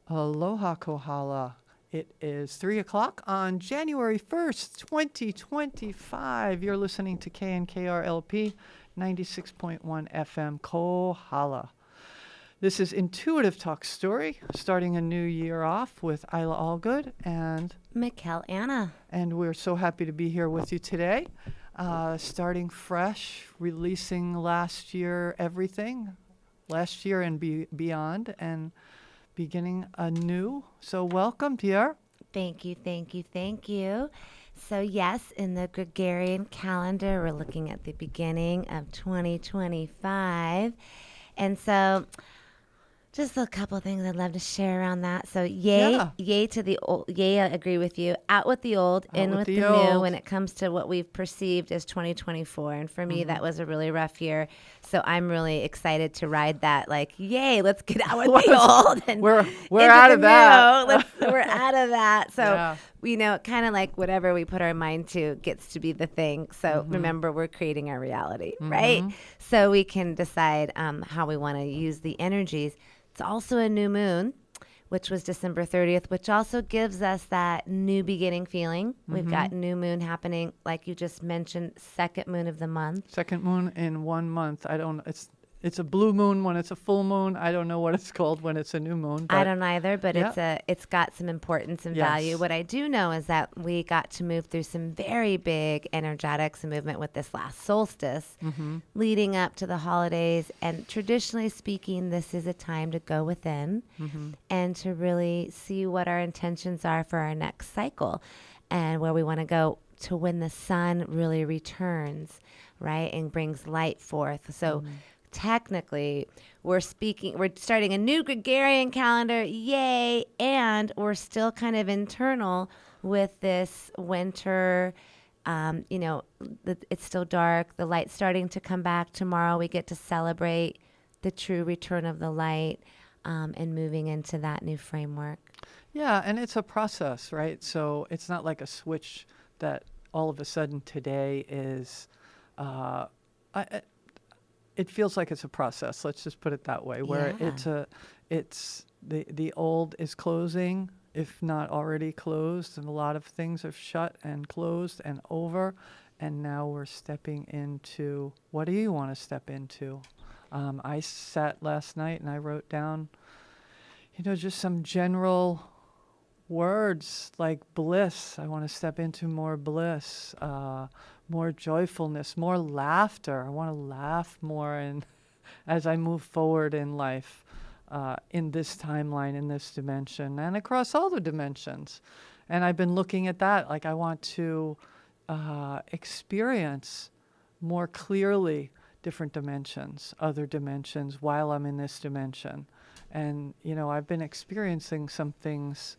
Aloha Kohala. It is 3 o'clock on January 1st, 2025. You're listening to KNKR LP 96.1 FM Kohala. This is Intuitive Talk Story, starting a new year off with Eila Allgood and Michál Anna. And we're so happy to be here with you today. Starting fresh, releasing last year and beyond, and beginning anew. So welcome, Pierre. Thank you. So yes, in the Gregorian calendar, we're looking at the beginning of 2025. And so just a couple of things I'd love to share around that. So yay to the old. Yay, I agree with you. Out with the old, in with the new when it comes to what we've perceived as 2024. And for me, that was a really rough year. So I'm really excited to ride that. Like, yay, let's get out with the old. And we're out of that. We're out of that. So, kind of like whatever we put our mind to gets to be the thing. So remember, we're creating our reality, right? So we can decide how we want to use the energies. It's also a new moon, which was December 30th, which also gives us that new beginning feeling. We've got new moon happening, like you just mentioned, second moon of the month. Second moon in 1 month. It's a blue moon when it's a full moon. I don't know what it's called when it's a new moon. I don't either, but it's got some importance and value. What I do know is that we got to move through some very big energetics and movement with this last solstice leading up to the holidays. And traditionally speaking, this is a time to go within and to really see what our intentions are for our next cycle and where we want to go to when the sun really returns, right, and brings light forth. So technically, we're starting a new Gregorian calendar, yay, and we're still kind of internal with this winter. It's still dark. The light's starting to come back. Tomorrow we get to celebrate the true return of the light and moving into that new framework. Yeah, and it's a process, right? So it's not like a switch that all of a sudden today is... It feels like it's a process. Let's just put it that way, where it's the old is closing, if not already closed, and a lot of things are shut and closed and over, and now we're stepping into, what do you want to step into? I sat last night and I wrote down, just some general words like bliss. I want to step into more bliss, more joyfulness, more laughter. I want to laugh more and as I move forward in life, in this timeline, in this dimension, and across all the dimensions. And I've been looking at that, like I want to experience more clearly different dimensions, other dimensions, while I'm in this dimension. And, I've been experiencing some things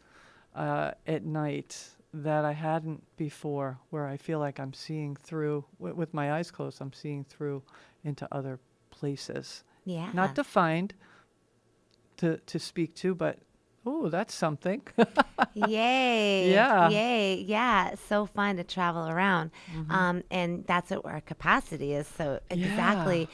at night that I hadn't before, where I feel like I'm seeing through, with my eyes closed, I'm seeing through into other places. Yeah. Not defined to speak to, but, that's something. Yay. Yeah. Yay. Yeah. It's so fun to travel around. And that's what our capacity is. So exactly.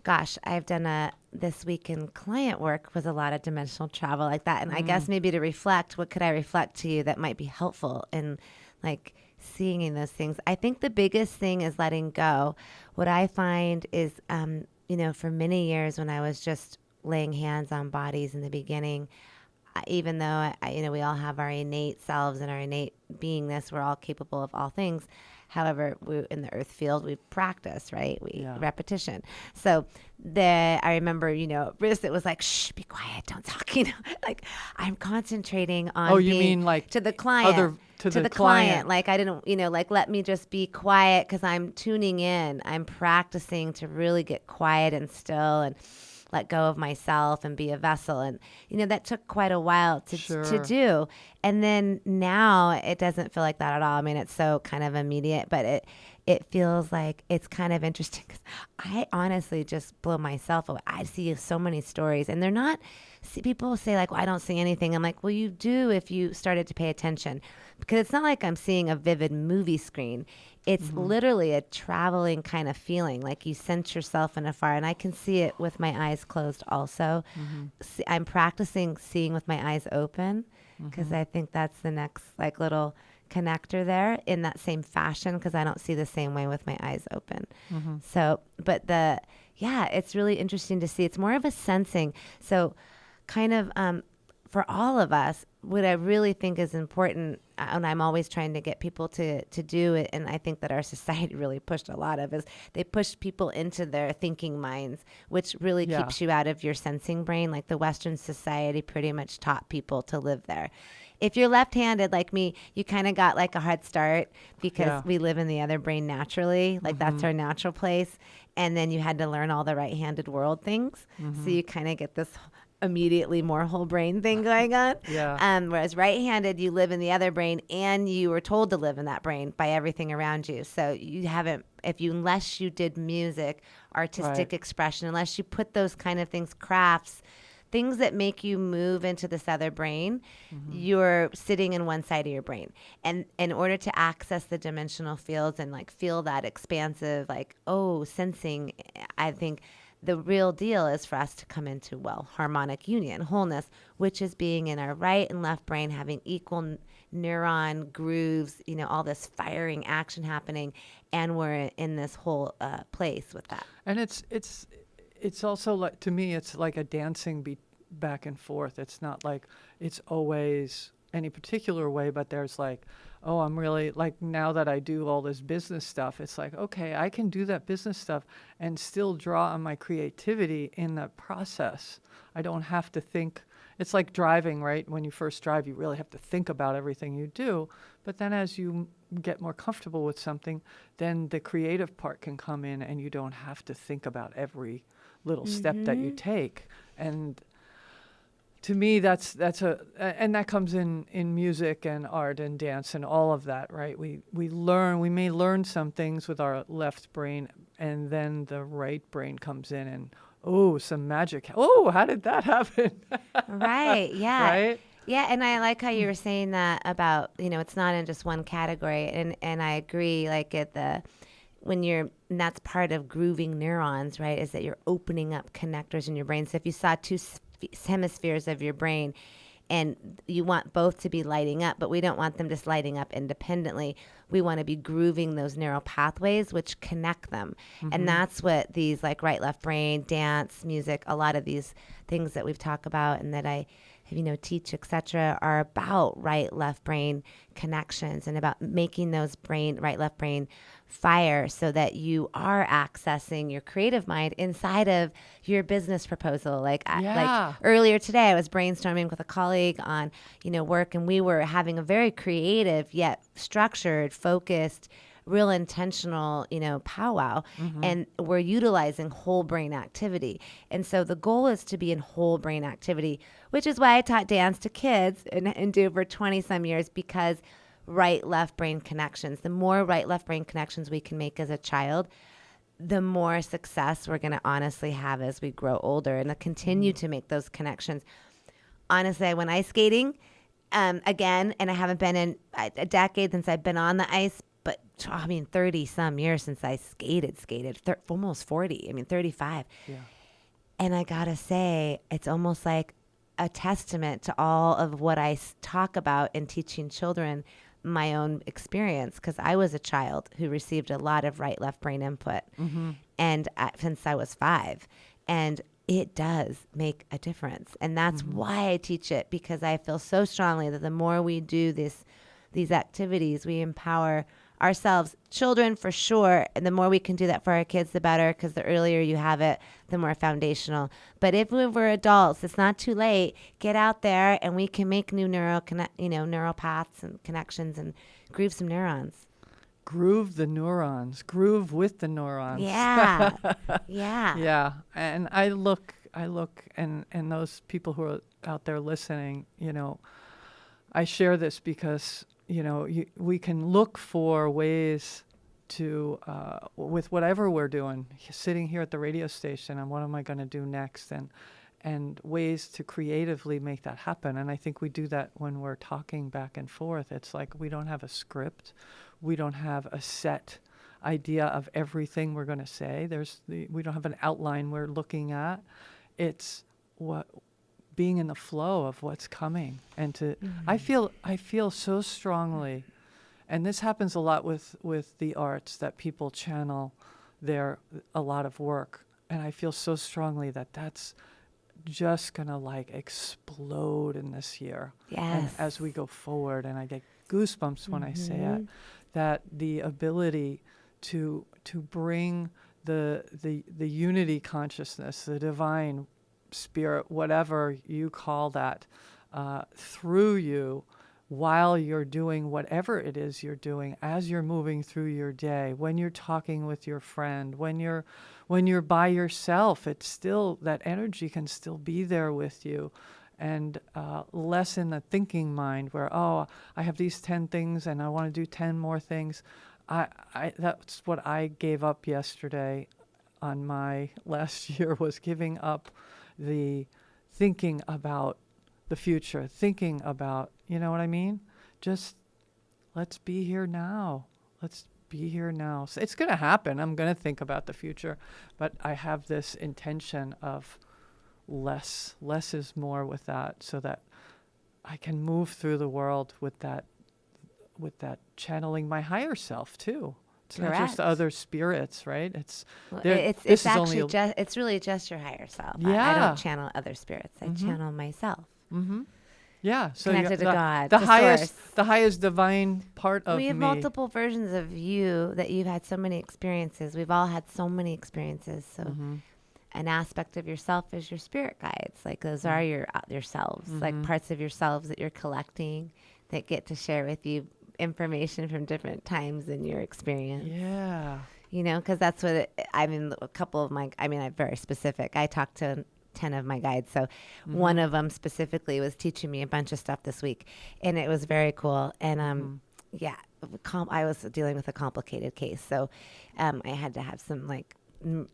Gosh, I've done this week in client work was a lot of dimensional travel like that. And I guess maybe to reflect, what could I reflect to you that might be helpful in like seeing in those things? I think the biggest thing is letting go. What I find is, for many years when I was just laying hands on bodies in the beginning, even though, we all have our innate selves and our innate beingness, we're all capable of all things. However, in the earth field, we practice, right? Repetition. So I remember, Riz, it was like, shh, be quiet, don't talk, like I'm concentrating on you mean like to the client, to the client. Like I didn't, let me just be quiet because I'm tuning in. I'm practicing to really get quiet and still and let go of myself and be a vessel. And, that took quite a while to do. And then now it doesn't feel like that at all. I mean, it's so kind of immediate, but it feels like it's kind of interesting because I honestly just blow myself away. I see so many stories and they're not, people say like, well, I don't see anything. I'm like, well, you do if you started to pay attention, because it's not like I'm seeing a vivid movie screen. It's literally a traveling kind of feeling, like you sense yourself in afar. And I can see it with my eyes closed also. I'm practicing seeing with my eyes open, because I think that's the next like little connector there in that same fashion, because I don't see the same way with my eyes open. So, but it's really interesting to see. It's more of a sensing. So kind of for all of us, what I really think is important, and I'm always trying to get people to do it, and I think that our society really pushed a lot of, is they pushed people into their thinking minds, which really keeps you out of your sensing brain. Like the Western society pretty much taught people to live there. If you're left-handed like me, you kind of got like a hard start, because we live in the other brain naturally. Like that's our natural place. And then you had to learn all the right-handed world things. So you kind of get this immediately more whole brain thing going on. Whereas right-handed, you live in the other brain, and you were told to live in that brain by everything around you. So you haven't, unless you did music, artistic expression, unless you put those kind of things, crafts, things that make you move into this other brain, you're sitting in one side of your brain. And in order to access the dimensional fields and like feel that expansive, like, sensing, I think the real deal is for us to come into, harmonic union, wholeness, which is being in our right and left brain, having equal neuron grooves, all this firing action happening. And we're in this whole place with that. And it's also like, to me, it's like a dancing back and forth. It's not like it's always any particular way, but there's like, I'm really, like, now that I do all this business stuff, it's like, okay, I can do that business stuff and still draw on my creativity in that process. I don't have to think. It's like driving, right? When you first drive, you really have to think about everything you do. But then as you get more comfortable with something, then the creative part can come in, and you don't have to think about every little step that you take. And to me, that's and that comes in music and art and dance and all of that, right? We may learn some things with our left brain, and then the right brain comes in and some magic. How did that happen? Right. Yeah. Right. Yeah, and I like how you were saying that about, it's not in just one category, and I agree. Like and that's part of grooving neurons, right? Is that you're opening up connectors in your brain. So if you saw two hemispheres of your brain, and you want both to be lighting up, but we don't want them just lighting up independently. We want to be grooving those neural pathways which connect them. And that's what these like right, left brain, dance, music, a lot of these things that we've talked about and that I teach, etc., are about right, left brain connections and about making those right, left brain fire so that you are accessing your creative mind inside of your business proposal. Like earlier today, I was brainstorming with a colleague on, work, and we were having a very creative yet structured, focused, real intentional, powwow. And we're utilizing whole brain activity. And so the goal is to be in whole brain activity, which is why I taught dance to kids and do for 20 some years, because right, left brain connections, the more right, left brain connections we can make as a child, the more success we're going to honestly have as we grow older and to continue to make those connections. Honestly, I went ice skating again, and I haven't been in a decade since I've been on the ice, but 30 some years since I skated, almost 40, 35. Yeah. And I got to say, it's almost like a testament to all of what I talk about in teaching children, my own experience, because I was a child who received a lot of right, left brain input, and since I was 5, and it does make a difference. And that's why I teach it, because I feel so strongly that the more we do these activities, we empower ourselves, children for sure, and the more we can do that for our kids, the better, because the earlier you have it, the more foundational. But if we're adults, it's not too late. Get out there, and we can make new neural paths and connections and groove some neurons. Groove the neurons. Groove with the neurons. Yeah. Yeah. Yeah. And I look, and those people who are out there listening, I share this because we can look for ways to, with whatever we're doing, sitting here at the radio station, and what am I going to do next? and ways to creatively make that happen. And I think we do that when we're talking back and forth. It's like we don't have a script. We don't have a set idea of everything we're going to say. We don't have an outline we're looking at. It's what being in the flow of what's coming. And to I feel so strongly, and this happens a lot with the arts, that people channel a lot of work. And I feel so strongly that that's just gonna like explode in this year. Yes. And as we go forward, and I get goosebumps when I say it, that the ability to bring the unity consciousness, the divine spirit, whatever you call that, through you while you're doing whatever it is you're doing, as you're moving through your day, when you're talking with your friend, when you're by yourself, it's still, that energy can still be there with you. And less in the thinking mind where, I have these 10 things and I want to do 10 more things. That's what I gave up yesterday on my last year, was giving up the thinking about the future, thinking about, you know what I mean? Just let's be here now. Let's be here now. So it's going to happen. I'm going to think about the future, but I have this intention of less is more with that, so that I can move through the world with that channeling my higher self too. It's Correct. not just other spirits, right? It's actually it's really just your higher self. I don't channel other spirits. I channel myself. Mm-hmm. Yeah, so connected to God, the to highest, source. The highest divine part of me. We have multiple versions of you, that you've had so many experiences. We've all had so many experiences. So, an aspect of yourself is your spirit guides. Like those are yourselves, like parts of yourselves that you're collecting, that get to share with you information from different times in your experience. Yeah, you know, because that's what a couple of I'm very specific. I talked to 10 of my guides. So one of them specifically was teaching me a bunch of stuff this week, and it was very cool. And I was dealing with a complicated case. So I had to have some like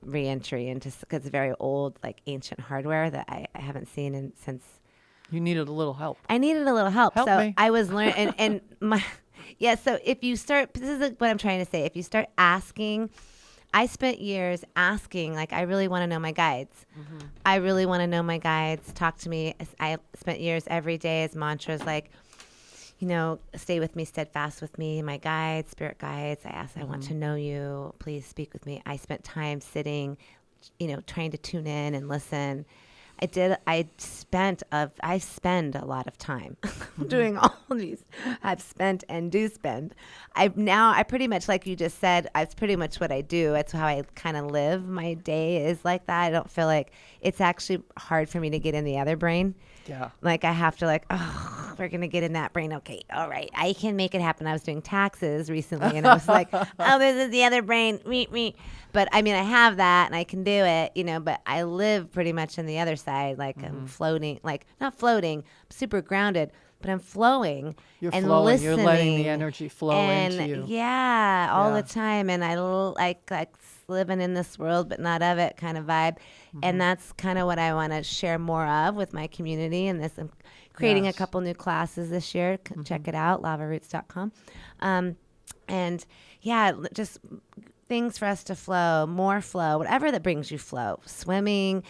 re-entry into, because it's very old, like ancient hardware that I haven't seen since. You needed a little help. I needed a little help. Help so me. I was learning and my, so if you start, this is what I'm trying to say. If you start asking, I spent years asking, like, I really want to know my guides. I really want to know my guides. Talk to me. I spent years every day as mantras, like, you know, stay with me, steadfast with me, my guides, spirit guides. I asked, I want to know you. Please speak with me. I spent time sitting, you know, trying to tune in and listen. I spend a lot of time doing all of these. I've spent and do spend. I pretty much, like you just said, it's pretty much what I do. It's how I kind of live. My day is like that. I don't feel like it's actually hard for me to get in the other brain. Yeah. Like I have to we're going to get in that brain. Okay. All right. I can make it happen. I was doing taxes recently and I was like, oh, this is the other brain. Me. But I mean, I have that and I can do it, you know, but I live pretty much in the other side. Like I'm floating, like not floating, I'm super grounded, but I'm flowing. You're and flowing. listening. You're letting the energy flow into you. Yeah, all the time. And I like living in this world, but not of it kind of vibe. And that's kind of what I want to share more of with my community. And this, I'm creating a couple new classes this year. Check it out, lavaroots.com. And yeah, just things for us to flow, more flow, whatever that brings you flow. Swimming,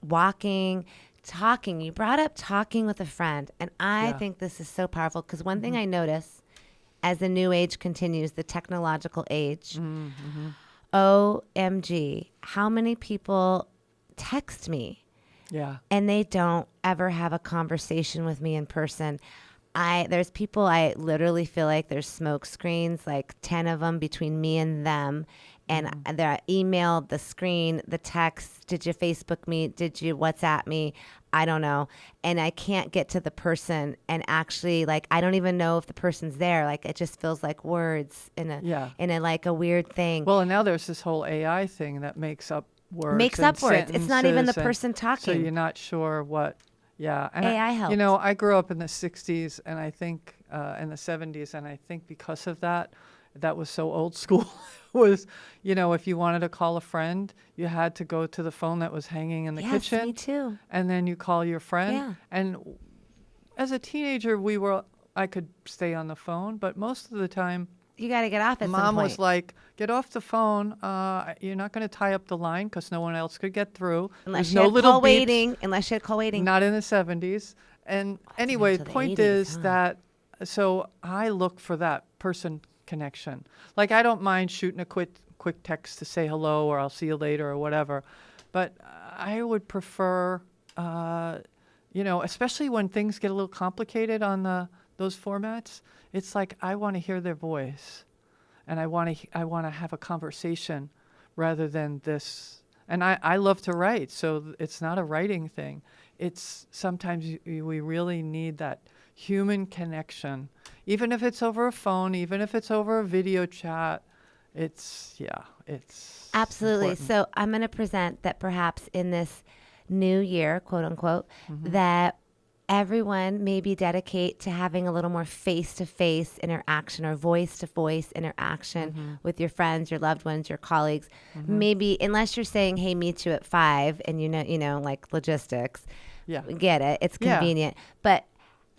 walking, talking. You brought up talking with a friend. And I think this is so powerful because one thing I notice as the new age continues, the technological age, OMG, how many people text me and they don't ever have a conversation with me in person. There's people I literally feel like there's smoke screens, like 10 of them between me and them. And they're emailed, the screen, the text, did you Facebook me? Did you WhatsApp me? I don't know. And I can't get to the person and actually, like, I don't even know if the person's there. Like, it just feels like words in a like a weird thing. Well, and now there's this whole AI thing that makes up words. It's not even the person talking. So you're not sure what. Yeah. And AI helps. You know, I grew up in the 60s and I think in the 70s. And I think because of that, that was so old school. was, if you wanted to call a friend, you had to go to the phone that was hanging in the Yes, kitchen. me too. And then you call your friend. Yeah. And as a teenager, I could stay on the phone, but most of the time, You got to get off at some Mom point. was like, get off the phone. You're not going to tie up the line because no one else could get through. Unless There's you no had little call beeps. waiting. Unless you had call waiting. Not in the 70s. And anyway, into the the point 80s, is huh? that, so I look for that person connection. Like, I don't mind shooting a quick text to say hello or I'll see you later or whatever. But I would prefer, especially when things get a little complicated on those formats, it's like I want to hear their voice. And I want to have a conversation rather than this. And I love to write, so it's not a writing thing. It's sometimes we really need that human connection, even if it's over a phone, even if it's over a video chat. It's Absolutely. important. So I'm going to present that perhaps in this new year, quote unquote, Mm-hmm. that everyone maybe dedicate to having a little more face-to-face interaction or voice-to-voice interaction Mm-hmm. with your friends, your loved ones, your colleagues. Maybe unless you're saying, hey, meet you at 5 and like logistics. Yeah. We get it. It's Yeah. convenient. But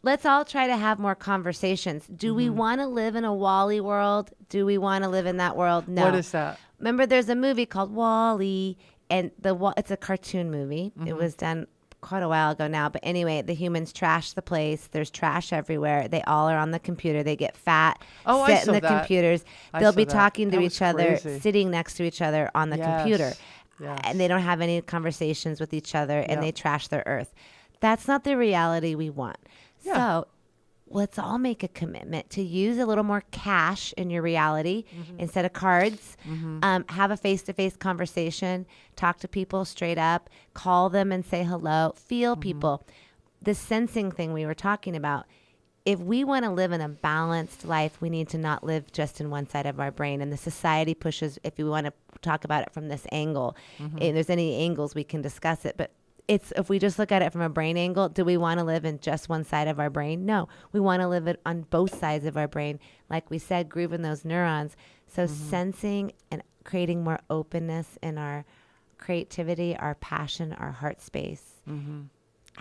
let's all try to have more conversations. Do we want to live in a Wall-E world? Do we want to live in that world? No. What is that? Remember, there's a movie called Wall-E, and it's a cartoon movie. It was done quite a while ago now. But anyway, the humans trash the place. There's trash everywhere. They all are on the computer. They get fat, Oh, I sit in saw the that. computers. I They'll saw be that. talking to That each was other, crazy. sitting next to each other on the computer. Yes. And they don't have any conversations with each other, and Yep. they trash their earth. That's not the reality we want. Yeah. So let's all make a commitment to use a little more cash in your reality instead of cards. Have a face-to-face conversation. Talk to people straight up. Call them and say hello. Feel people. The sensing thing we were talking about. If we want to live in a balanced life, we need to not live just in one side of our brain. And the society pushes, if we want to talk about it from this angle, if there's any angles, we can discuss it. But if we just look at it from a brain angle, do we want to live in just one side of our brain? No, we want to live it on both sides of our brain. Like we said, grooving those neurons. So sensing and creating more openness in our creativity, our passion, our heart space.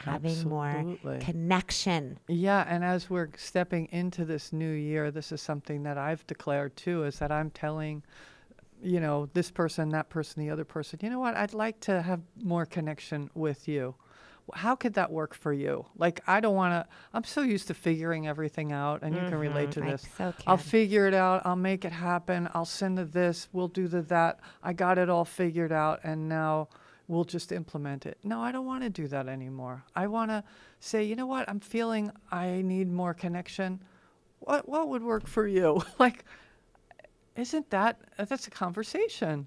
Having more Absolutely. connection. Yeah, and as we're stepping into this new year, this is something that I've declared too, is that I'm telling, this person, that person, the other person, you know what, I'd like to have more connection with you. How could that work for you? Like, I'm so used to figuring everything out, and you can relate to I this. so I'll can. figure it out. I'll make it happen. I'll send it this. We'll do that. I got it all figured out, and now we'll just implement it. No, I don't want to do that anymore. I want to say, you know what? I'm feeling I need more connection. What would work for you? Like, isn't that's a conversation.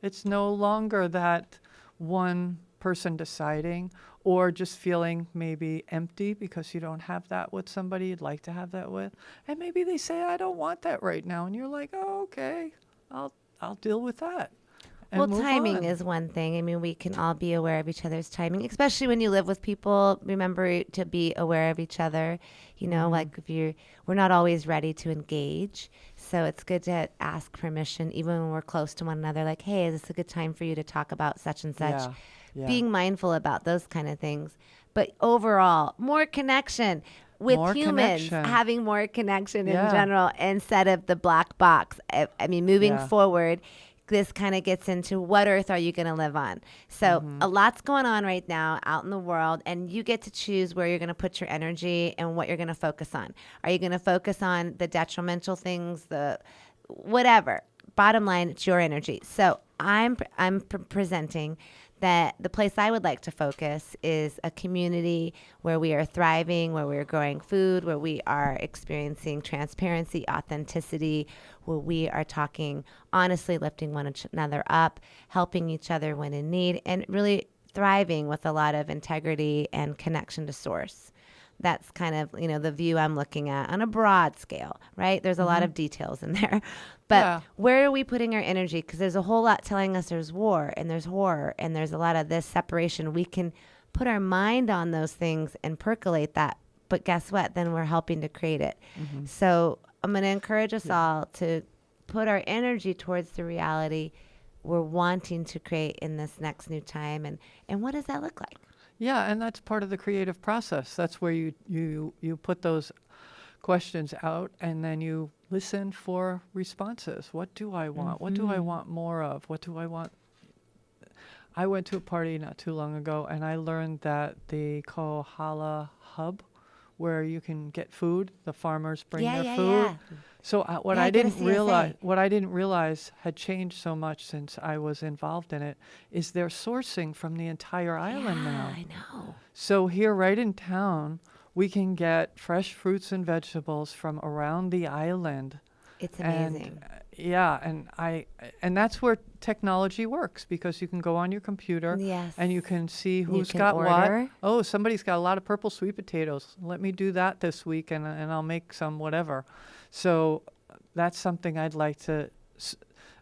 It's no longer that one person deciding or just feeling maybe empty because you don't have that with somebody you'd like to have that with. And maybe they say, I don't want that right now. And you're like, oh, okay, I'll deal with that. And Well, move timing on. is one thing. I mean, we can all be aware of each other's timing, especially when you live with people. Remember to be aware of each other. Like we're not always ready to engage. So it's good to ask permission, even when we're close to one another. Like, hey, is this a good time for you to talk about such and such? Yeah. Being mindful about those kind of things. But overall, more connection with More humans, connection. having more connection in Yeah. general instead of the black box. I mean, moving Yeah. forward, this kind of gets into what earth are you going to live on? So a lot's going on right now out in the world, and you get to choose where you're going to put your energy and what you're going to focus on. Are you going to focus on the detrimental things, the whatever? Bottom line, it's your energy. So I'm presenting that the place I would like to focus is a community where we are thriving, where we're growing food, where we are experiencing transparency, authenticity, where we are talking honestly, lifting one another up, helping each other when in need, and really thriving with a lot of integrity and connection to source. That's kind of, the view I'm looking at on a broad scale, right? There's a lot of details in there. But Yeah. where are we putting our energy? Because there's a whole lot telling us there's war and there's horror and there's a lot of this separation. We can put our mind on those things and percolate that. But guess what? Then we're helping to create it. So I'm going to encourage us all to put our energy towards the reality we're wanting to create in this next new time. And what does that look like? Yeah, and that's part of the creative process. That's where you put those questions out, and then you listen for responses. What do I want? What do I want more of? What do I want? I went to a party not too long ago, and I learned that they call Hala Hub, where you can get food. The farmers bring their food. Yeah. So what Yeah, I get a didn't realize, CSA. what I didn't realize had changed so much since I was involved in it, is they're sourcing from the entire island now. I know. So here, right in town, we can get fresh fruits and vegetables from around the island. It's amazing. And that's where technology works, because you can go on your computer Yes. and you can see who's can got order. what. Oh, somebody's got a lot of purple sweet potatoes. Let me do that this week, and I'll make some whatever. So that's something I'd like to.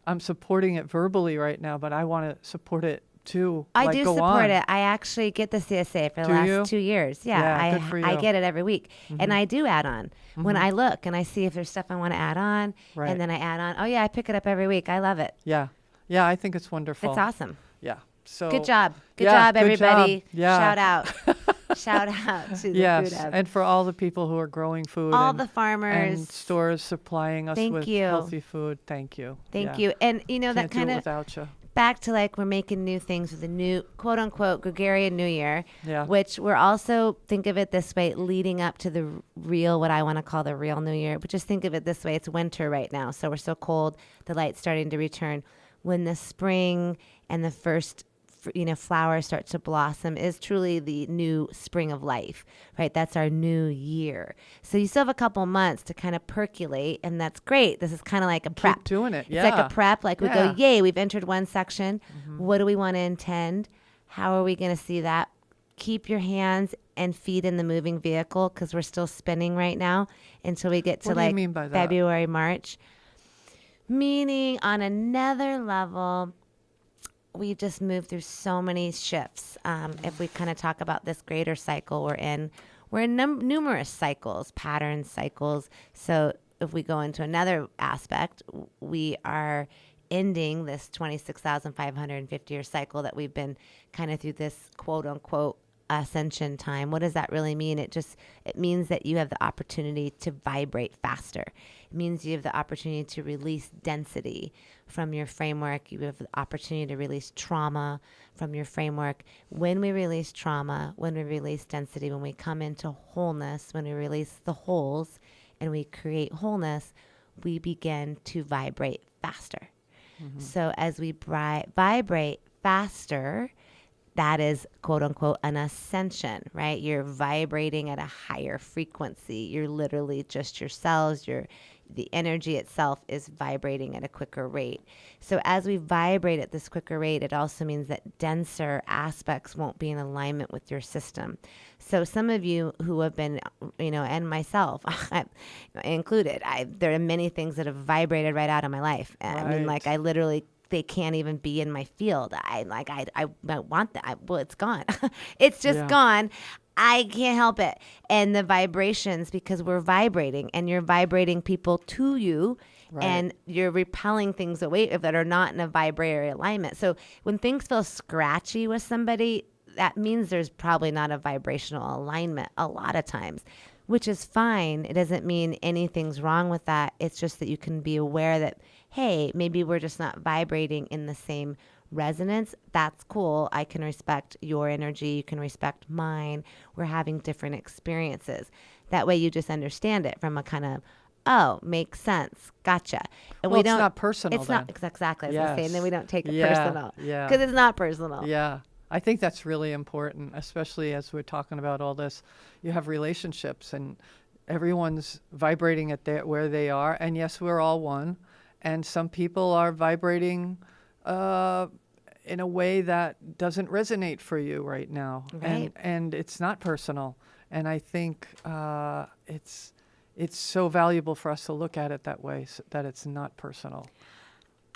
I'm supporting it verbally right now, but I want to support it too. I do support on. it. I actually get the CSA for the Do last you? 2 years. Yeah, good for I you. get it every week. And I do add on. When I look and I see if there's stuff I want to add on, Right. and then I add on. Oh, yeah, I pick it up every week. I love it. Yeah, I think it's wonderful. It's awesome. Yeah. So Good job. Good Yeah, job, good everybody. job. Yeah. Shout out. Shout out to the Yes, Food Hub. and for all the people who are growing food, All and, the farmers. and stores supplying us Thank with you. healthy food. Thank you. Thank Yeah. you. And, you know, Can't that kind do it of without you. back to like we're making new things with a new quote unquote Gregorian New Year, Yeah. which we're also, think of it this way, leading up to the real, what I want to call the real New Year. But just think of it this way. It's winter right now. So we're so cold. The light's starting to return. When the spring and the first flowers start to blossom is truly the new spring of life, right? That's our new year. So you still have a couple months to kind of percolate, and that's great. This is kind of like a prep. Keep doing it. It's like a prep. Like we go, Yeah. yay, we've entered one section. What do we want to intend? How are we going to see that? Keep your hands and feet in the moving vehicle, because we're still spinning right now until we get to What do you like mean by that? February, March. Meaning on another level, we just moved through so many shifts. If we kind of talk about this greater cycle we're in numerous cycles, pattern cycles. So if we go into another aspect, we are ending this 26,550 year cycle that we've been kind of through this quote unquote ascension time. What does that really mean? It means that you have the opportunity to vibrate faster. It means you have the opportunity to release density from your framework. You have the opportunity to release trauma from your framework. When we release trauma, when we release density, when we come into wholeness, when we release the holes and we create wholeness, we begin to vibrate faster. So as we vibrate faster, that is quote unquote an ascension, right? You're vibrating at a higher frequency. You're literally just your cells, the energy itself is vibrating at a quicker rate. So as we vibrate at this quicker rate, it also means that denser aspects won't be in alignment with your system. So some of you who have been, and myself included, there are many things that have vibrated right out of my life. I mean, like I literally, they can't even be in my field. I want that. Well, it's gone. It's just gone. I can't help it. And the vibrations, because we're vibrating and you're vibrating people to you, and you're repelling things away that are not in a vibratory alignment. So when things feel scratchy with somebody, that means there's probably not a vibrational alignment a lot of times, which is fine. It doesn't mean anything's wrong with that. It's just that you can be aware that, hey, maybe we're just not vibrating in the same resonance. That's cool. I can respect your energy. You can respect mine. We're having different experiences. That way you just understand it from a kind of, oh, makes sense. Gotcha. And Well, it's not personal It's then. not exactly. I was going to say, and then we don't take it Yeah, personal. yeah. Because it's not personal. Yeah. I think that's really important, especially as we're talking about all this. You have relationships and everyone's vibrating at where they are. And yes, we're all one. And some people are vibrating in a way that doesn't resonate for you right now. Right. And it's not personal. And I think it's so valuable for us to look at it that way, so that it's not personal.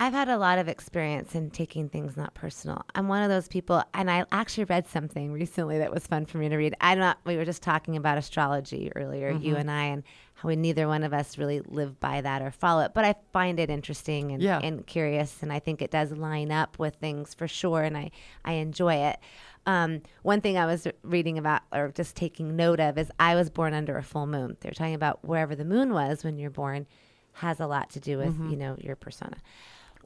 I've had a lot of experience in taking things not personal. I'm one of those people, and I actually read something recently that was fun for me to read. We were just talking about astrology earlier, you and I, and how neither one of us really live by that or follow it. But I find it interesting and curious, and I think it does line up with things for sure, and I enjoy it. One thing I was reading about or just taking note of is I was born under a full moon. They're talking about wherever the moon was when you're born has a lot to do with, your persona.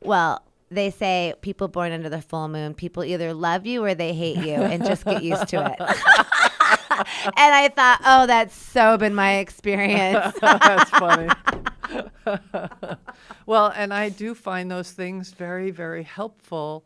Well, they say people born under the full moon, people either love you or they hate you, and just get used to it. And I thought, oh, that's so been my experience. That's funny. Well, and I do find those things very, very helpful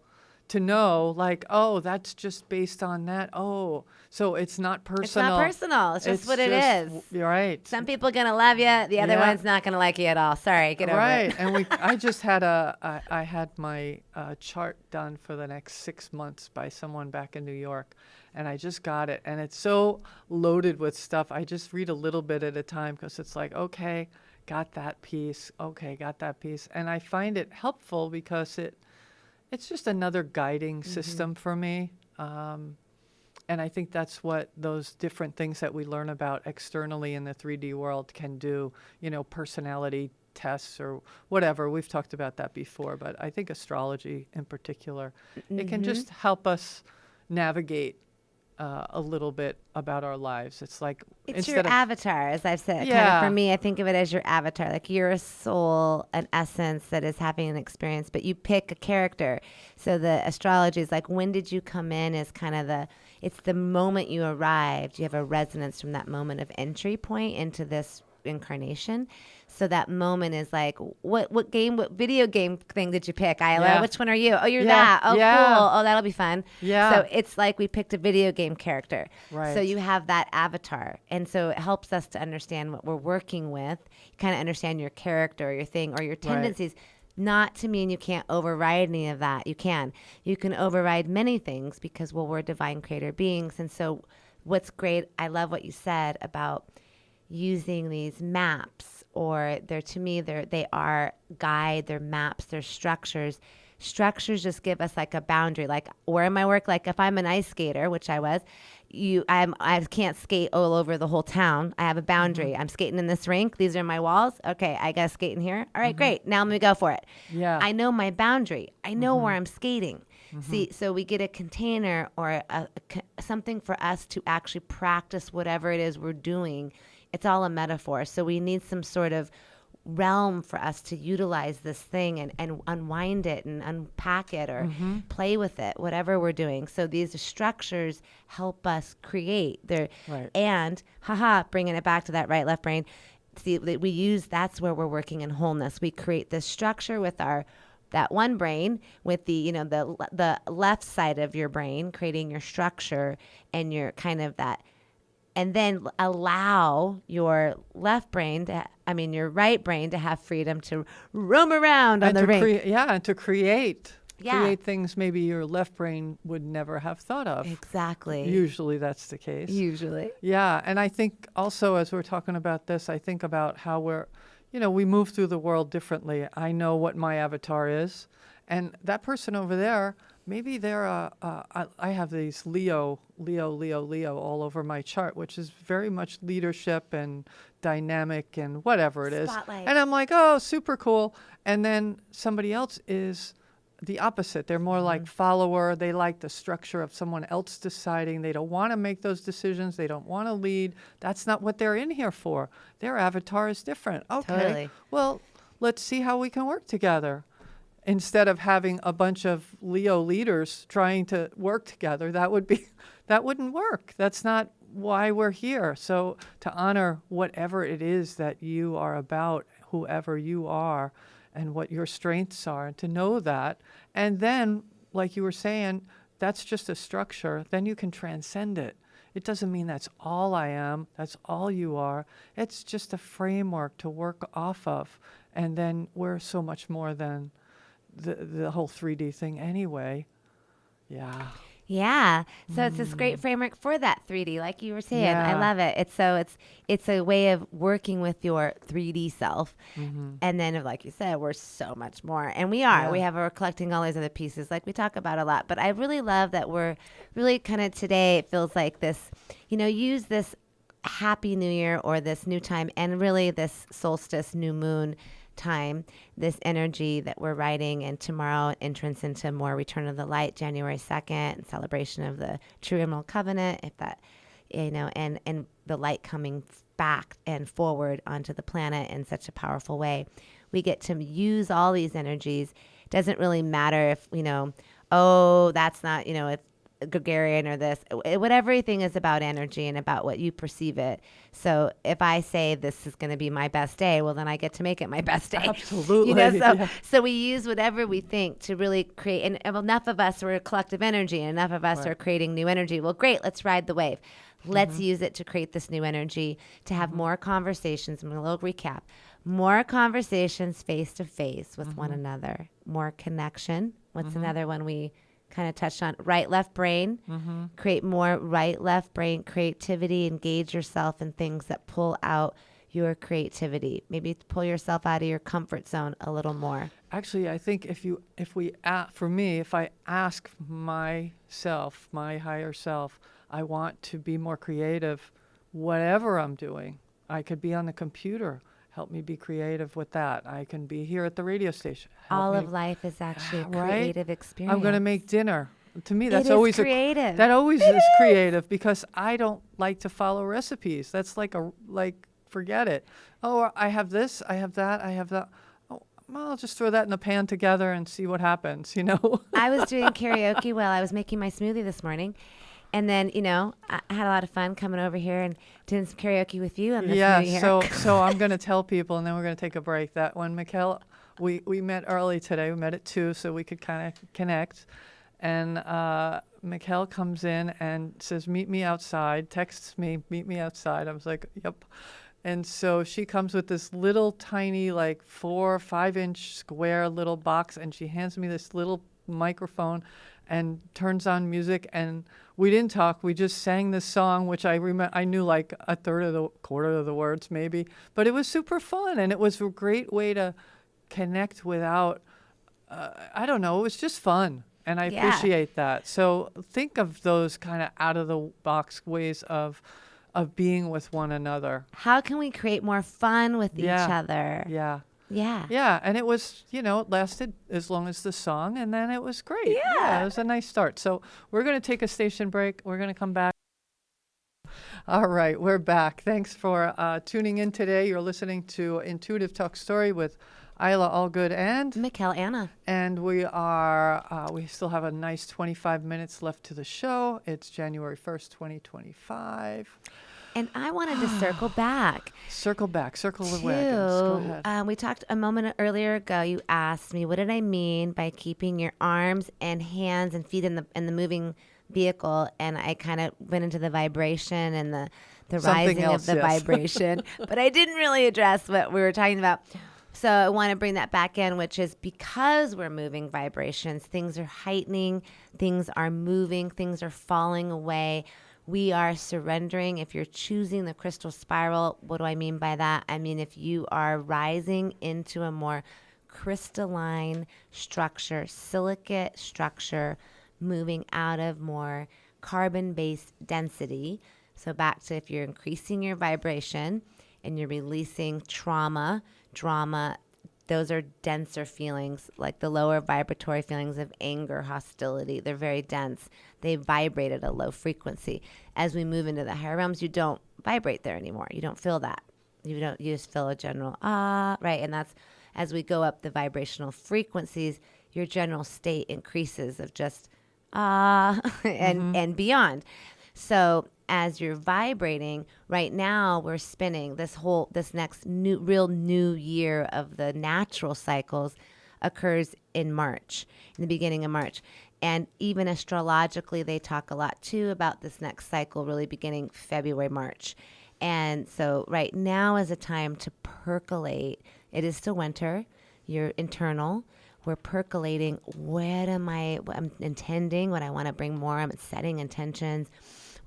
to know, like, oh, that's just based on that. Oh, so it's not personal. It's not personal. It's just what it is. You're right. Some people are going to love you. The other one's not going to like you at all. Sorry, get over it. Right. And I just had I had my chart done for the next 6 months by someone back in New York. And I just got it. And it's so loaded with stuff. I just read a little bit at a time because it's like, okay, got that piece. Okay, got that piece. And I find it helpful because it's just another guiding system for me. And I think that's what those different things that we learn about externally in the 3D world can do, personality tests or whatever. We've talked about that before, but I think astrology in particular, it can just help us navigate a little bit about our lives. It's like it's your avatar, as I've said. Yeah. Kind of for me, I think of it as your avatar. Like you're a soul, an essence that is having an experience, but you pick a character. So the astrology is like, when did you come in? Is kind of it's the moment you arrived. You have a resonance from that moment of entry point into this incarnation. So that moment is like, what video game thing did you pick, Eila? Yeah. Which one are you? Oh, you're that. Oh, Yeah. cool. Oh, that'll be fun. Yeah. So it's like we picked a video game character. Right. So you have that avatar. And so it helps us to understand what we're working with. You kind of understand your character or your thing or your tendencies. Not to mean you can't override any of that. You can. You can override many things because, we're divine creator beings. And so what's great, I love what you said about using these maps, or they are guide, they're maps, they're structures. Structures just give us like a boundary. Like where in my work, like if I'm an ice skater, which I was, I can't skate all over the whole town. I have a boundary. I'm skating in this rink. These are my walls. Okay, I got to skate in here. All right, great. Now I'm going to go for it. Yeah. I know my boundary. I know where I'm skating. See, so we get a container or something for us to actually practice whatever it is we're doing. It's all a metaphor. So we need some sort of realm for us to utilize this thing and unwind it and unpack it or play with it, whatever we're doing. So these structures help us create. And bringing it back to that right left brain. See, that's where we're working in wholeness. We create this structure with that one brain, with the left side of your brain, creating your structure and your kind of that. And then allow your right brain to have freedom to roam around on the rink. And to create things maybe your left brain would never have thought of. Exactly. Usually that's the case. Usually. Yeah. And I think also, as we're talking about this, I think about how we move through the world differently. I know what my avatar is. And that person over there, maybe they're I have these Leo all over my chart, which is very much leadership and dynamic and whatever it is. Spotlight. And I'm like, oh, super cool. And then somebody else is the opposite. They're more like follower. They like the structure of someone else deciding. They don't want to make those decisions. They don't want to lead. That's not what they're in here for. Their avatar is different. Okay, Totally. Well, let's see how we can work together. Instead of having a bunch of Leo leaders trying to work together, that wouldn't work. That's not why we're here. So to honor whatever it is that you are about, whoever you are, and what your strengths are, and to know that. And then, like you were saying, that's just a structure. Then you can transcend it. It doesn't mean that's all I am. That's all you are. It's just a framework to work off of. And then we're so much more than the whole 3D thing anyway. Yeah. Yeah. So it's this great framework for that 3D, like you were saying. I Yeah. love it. It's a way of working with your 3D self. And then, like you said, we're so much more. And we are. Yeah. We're collecting all these other pieces like we talk about a lot. But I really love that we're really kind of today, it feels like this, use this happy new year or this new time and really this solstice, new moon time, this energy that we're writing, and tomorrow entrance into more return of the light, January 2nd, and celebration of the true emerald covenant, if that, and the light coming back and forward onto the planet in such a powerful way. We get to use all these energies. Doesn't really matter if, that's not, if Gregarian or this, whatever, everything is about energy and about what you perceive it. So if I say this is going to be my best day, well, then I get to make it my best day. Absolutely. So we use whatever we think to really create, and enough of us are a collective energy and enough of us are creating new energy. Well, great, let's ride the wave. Let's use it to create this new energy, to have more conversations. I'm going to a little recap. More conversations face to face with one another. More connection. What's another one we kind of touched on? Right, left brain. Create more right, left brain creativity. Engage yourself in things that pull out your creativity. Maybe pull yourself out of your comfort zone a little more. Actually, I think if I ask myself, my higher self, I want to be more creative, whatever I'm doing. I could be on the computer. Help me be creative with that. I can be here at the radio station. All of life is actually a creative experience. I'm going to make dinner. To me, that's It is always creative. That always is creative, because I don't like to follow recipes. That's forget it. Oh, I have this, I have that, I have that. Oh, well, I'll just throw that in the pan together and see what happens, I was doing karaoke while I was making my smoothie this morning. And then, I had a lot of fun coming over here and doing some karaoke with you on this new year. So I'm going to tell people, and then we're going to take a break. That one, Michál, we met early today. We met at 2, so we could kind of connect. And Michál comes in and says, meet me outside, texts me, meet me outside. I was like, yep. And so she comes with this little tiny, 4 or 5 inch square little box, and she hands me this little microphone and turns on music, and we didn't talk. We just sang this song, which I knew like a quarter of the words maybe, but it was super fun, and it was a great way to connect without, I don't know, it was just fun, and I appreciate that. So think of those kind of out of the box ways of being with one another. How can we create more fun with each other? Yeah. Yeah. Yeah, and it was, it lasted as long as the song, and then it was great. Yeah, it was a nice start. So we're going to take a station break. We're going to come back. All right, we're back. Thanks for tuning in today. You're listening to Intuitive Talk Story with Eila Allgood and Michál Anna. And we still have a nice 25 minutes left to the show. It's January 1st, 2025. And I wanted to circle back. Circle the wagons. Go ahead. We talked a moment earlier ago. You asked me, what did I mean by keeping your arms and hands and feet in the moving vehicle? And I kind of went into the vibration and the rising of the vibration. But I didn't really address what we were talking about. So I want to bring that back in, which is because we're moving vibrations, things are heightening, things are moving, things are falling away. We are surrendering. If you're choosing the crystal spiral, what do I mean by that? I mean, if you are rising into a more crystalline structure, silicate structure, moving out of more carbon-based density. So back to if you're increasing your vibration and you're releasing trauma, drama, those are denser feelings, like the lower vibratory feelings of anger, hostility. They're very dense. They vibrate at a low frequency. As we move into the higher realms, you don't vibrate there anymore. You don't feel that. You just feel a general right? And that's, as we go up the vibrational frequencies, your general state increases of just and beyond. So as you're vibrating, right now we're spinning this next real new year of the natural cycles occurs in March, in the beginning of March. And even astrologically, they talk a lot too about this next cycle really beginning February, March. And so right now is a time to percolate. It is still winter. You're internal. we're percolating what I'm intending, what I want to bring more. I'm setting intentions.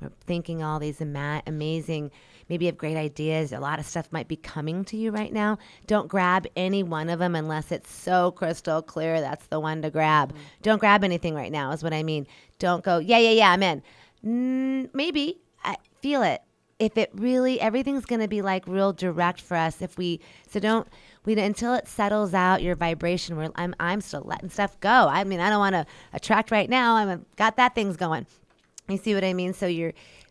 We're thinking all these amazing, maybe you have great ideas. A lot of stuff might be coming to you right now. Don't grab any one of them unless it's so crystal clear that's the one to grab. Mm-hmm. Don't grab anything right now is what I mean. Don't go, yeah, I'm in. Maybe. I feel it. If it really, everything's going to be like real direct for us. Until it settles out your vibration, where I'm still letting stuff go. I mean, I don't want to attract right now. I've got that thing's going. You see what I mean? So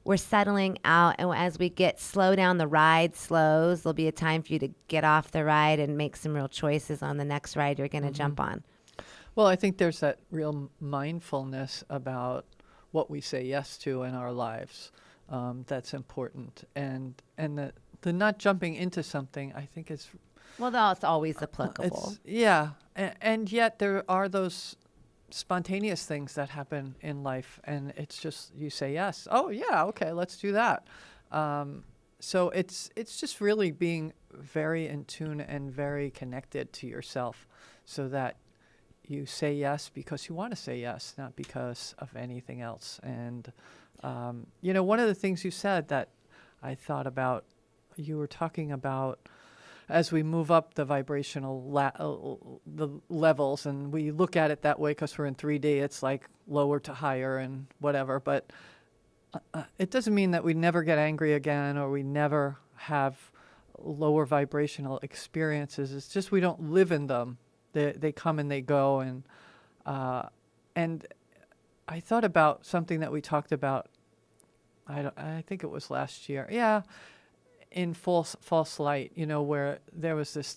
we're settling out, and as we slow down, the ride slows. There'll be a time for you to get off the ride and make some real choices on the next ride you're going to jump on. Well, I think there's that real mindfulness about what we say yes to in our lives. That's important, and the not jumping into something, I think is it's always applicable. And yet there are those spontaneous things that happen in life, and it's just you say yes. Oh yeah, okay, let's do that. So it's just really being very in tune and very connected to yourself, so that you say yes because you want to say yes, not because of anything else. And one of the things you said that I thought about, you were talking about as we move up the vibrational the levels, and we look at it that way because we're in 3D, it's like lower to higher and whatever. But it doesn't mean that we never get angry again or we never have lower vibrational experiences. It's just we don't live in them. They come and they go. And I thought about something that we talked about, I think it was last year. Yeah. In false light, where there's this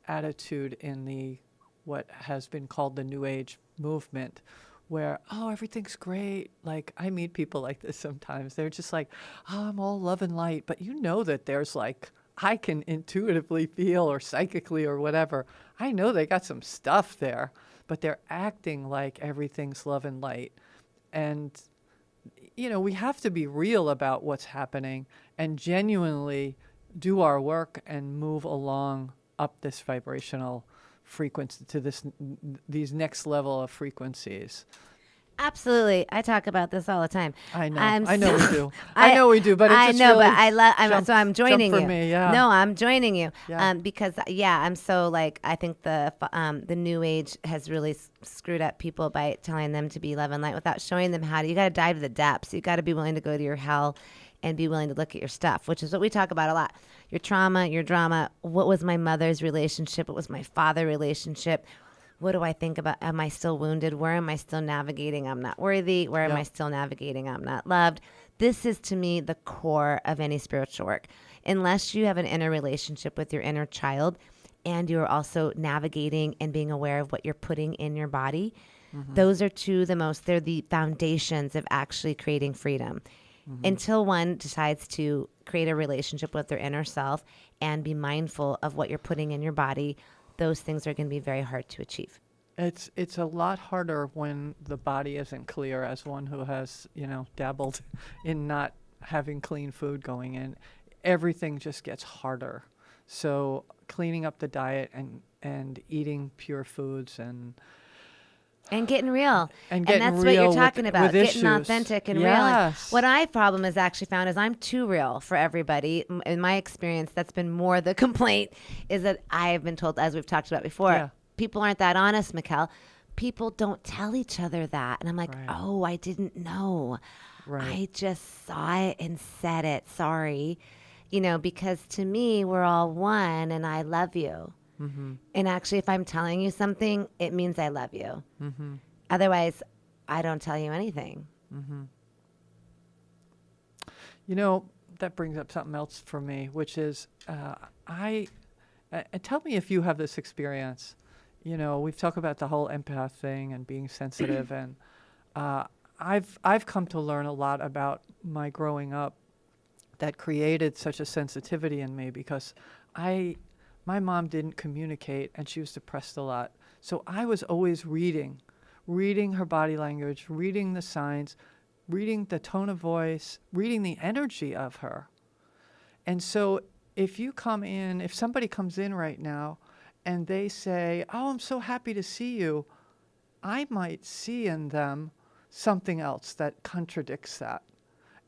attitude in what has been called the New Age movement, where everything's great. Like, I meet people like this sometimes. They're just like, I'm all love and light, but that there's like, I can intuitively feel, or psychically or whatever, I know they got some stuff there, but they're acting like everything's love and light. And we have to be real about what's happening and genuinely do our work and move along up this vibrational frequency to these next level of frequencies. Absolutely. I talk about this all the time. I know. I know we do. I know we do, but it's just really so I'm joining you. Me, yeah. No, I'm joining you. Yeah. Because I'm so I think the New Age has really screwed up people by telling them to be love and light without showing them how to. You got to dive to the depths. You got to be willing to go to your hell and be willing to look at your stuff, which is what we talk about a lot. Your trauma, your drama. What was my mother's relationship? What was my father's relationship? What do I think about? Am I still wounded? Where am I still navigating? I'm not worthy. Where am I still navigating? I'm not loved. This is, to me, the core of any spiritual work. Unless you have an inner relationship with your inner child and you're also navigating and being aware of what you're putting in your body, those are they're the foundations of actually creating freedom. Until one decides to create a relationship with their inner self and be mindful of what you're putting in your body, those things are going to be very hard to achieve. It's a lot harder when the body isn't clear, as one who has, dabbled in not having clean food going in. Everything just gets harder. So cleaning up the diet and eating pure foods and getting real. And that's what you're talking about, getting issues. Authentic and real. And what I've problem has actually found is I'm too real for everybody. In my experience, that's been more the complaint, is that I have been told, as we've talked about before, people aren't that honest, Michál. People don't tell each other that. And I'm like, oh, I didn't know. Right. I just saw it and said it. Sorry. Because to me, we're all one and I love you. And actually, if I'm telling you something, it means I love you. Otherwise, I don't tell you anything. That brings up something else for me, which is tell me if you have this experience. We've talked about the whole empath thing and being sensitive, and I've come to learn a lot about my growing up that created such a sensitivity in me, because my mom didn't communicate and she was depressed a lot. So I was always reading her body language, reading the signs, reading the tone of voice, reading the energy of her. And so if somebody comes in right now and they say, "Oh, I'm so happy to see you," I might see in them something else that contradicts that.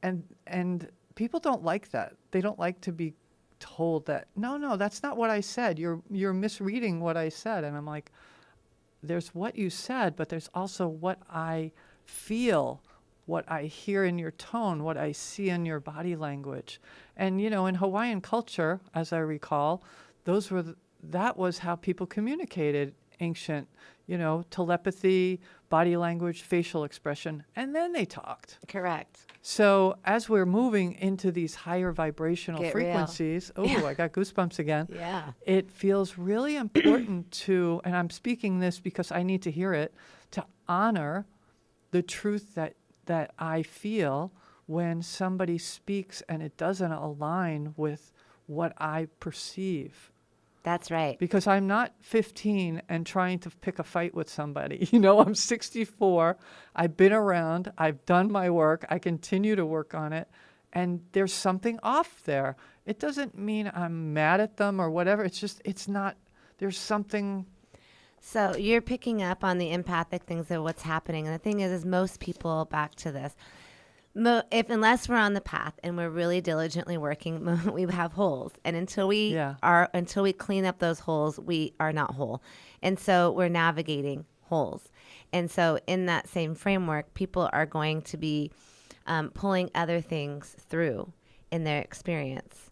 And people don't like that. They don't like to be told that, no, that's not what I said. You're misreading what I said. And I'm like, there's what you said, but there's also what I feel, what I hear in your tone, what I see in your body language. And, in Hawaiian culture, as I recall, that was how people communicated ancient, telepathy, body language, facial expression, and then they talked. Correct. So as we're moving into these higher vibrational Get frequencies, I got goosebumps again. Yeah. It feels really important to, and I'm speaking this because I need to hear it, to honor the truth that I feel when somebody speaks and it doesn't align with what I perceive. That's right. Because I'm not 15 and trying to pick a fight with somebody. I'm 64. I've been around. I've done my work. I continue to work on it. And there's something off there. It doesn't mean I'm mad at them or whatever. It's just, it's not, there's something. So you're picking up on the empathic things of what's happening. And the thing is most people, back to this, unless we're on the path and we're really diligently working, we have holes. And until we clean up those holes, we are not whole. And so we're navigating holes. And so in that same framework, people are going to be pulling other things through in their experience.